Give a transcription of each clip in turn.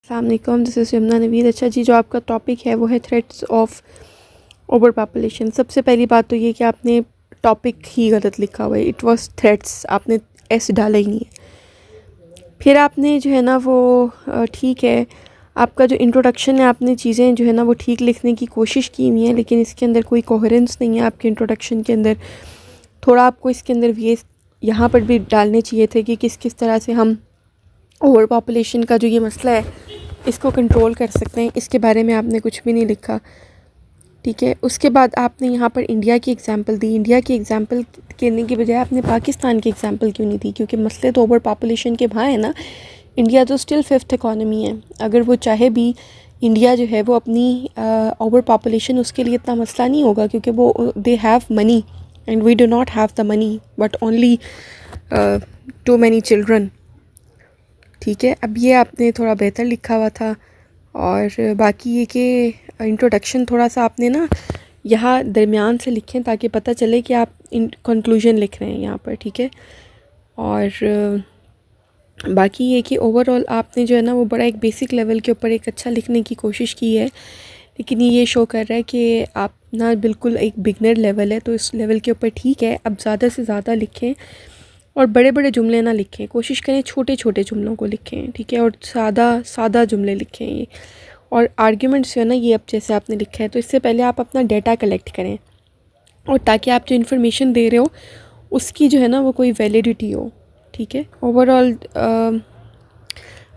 अस्सलाम वालेकुम, this is Yamuna Naveed. अच्छा जी, जो आपका टॉपिक है वो है थ्रेट्स ऑफ ओवर पॉपुलेशन। सबसे पहली बात तो ये कि आपने टॉपिक ही गलत लिखा हुआ है। इट वाज थ्रेट्स, आपने एस डाला ही नहीं है। फिर आपने जो है ना वो ठीक है, आपका जो इंट्रोडक्शन है आपने चीज़ें जो है ना वो ठीक लिखने की कोशिश की हुई है, लेकिन इसके अंदर कोई कोहेरेंस नहीं है आपके इंट्रोडक्शन के अंदर। थोड़ा आपको इसके अंदर ये यहाँ पर भी डालने चाहिए थे कि किस किस तरह से हम ओवर पॉपुलेशन का जो ये मसला है इसको कंट्रोल कर सकते हैं। इसके बारे में आपने कुछ भी नहीं लिखा, ठीक है। उसके बाद आपने यहाँ पर इंडिया की एग्ज़ाम्पल दी। इंडिया की एग्ज़ाम्पल देने की बजाय आपने पाकिस्तान की एग्ज़ाम्पल क्यों नहीं दी? क्योंकि मसले तो ओवर पॉपुलेशन के वहाँ है ना। इंडिया तो स्टिल 5th इकॉनमी है। अगर वो चाहे भी इंडिया जो है वो अपनी ओवर पॉपुलेशन, उसके लिए इतना मसला नहीं होगा, क्योंकि वो they have money and we do not have the money but only too many children, ठीक है। अब ये आपने थोड़ा बेहतर लिखा हुआ था। और बाकी ये कि इंट्रोडक्शन थोड़ा सा आपने ना यहाँ दरमियान से लिखें ताकि पता चले कि आप कंक्लूजन लिख रहे हैं यहाँ पर, ठीक है। और बाकी ये कि ओवरऑल आपने जो है ना वो बड़ा एक बेसिक लेवल के ऊपर एक अच्छा लिखने की कोशिश की है, लेकिन ये शो कर रहा है कि आप ना बिल्कुल एक बिगनर लेवल है। तो इस लेवल के ऊपर ठीक है, अब ज़्यादा से ज़्यादा लिखें और बड़े बड़े जुमले ना लिखें। कोशिश करें छोटे छोटे जुमलों को लिखें, ठीक है। और सादा जुमले लिखें ये। और आर्ग्यूमेंट्स जो है ना, ये अब जैसे आपने लिखा है, तो इससे पहले आप अपना डेटा कलेक्ट करें, और ताकि आप जो इन्फॉर्मेशन दे रहे हो उसकी जो है ना वो कोई वैलिडिटी हो, ठीक है। ओवरऑल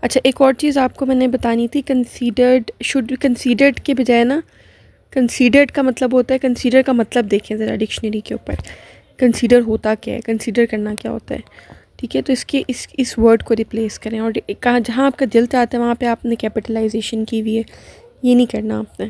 अच्छा, एक और चीज़ आपको मैंने बतानी थी। कंसीडर्ड, शुड कंसीडर्ड के बजाय ना कंसीडर्ड का मतलब होता है, कंसीडर का मतलब देखें ज़रा डिक्शनरी के ऊपर। कंसीडर होता क्या है, कंसीडर करना क्या होता है, ठीक है। तो इसके इस वर्ड को रिप्लेस करें, और कहाँ जहाँ आपका दिल चाहता है वहाँ पे आपने कैपिटलाइजेशन की हुई है, ये नहीं करना आपने।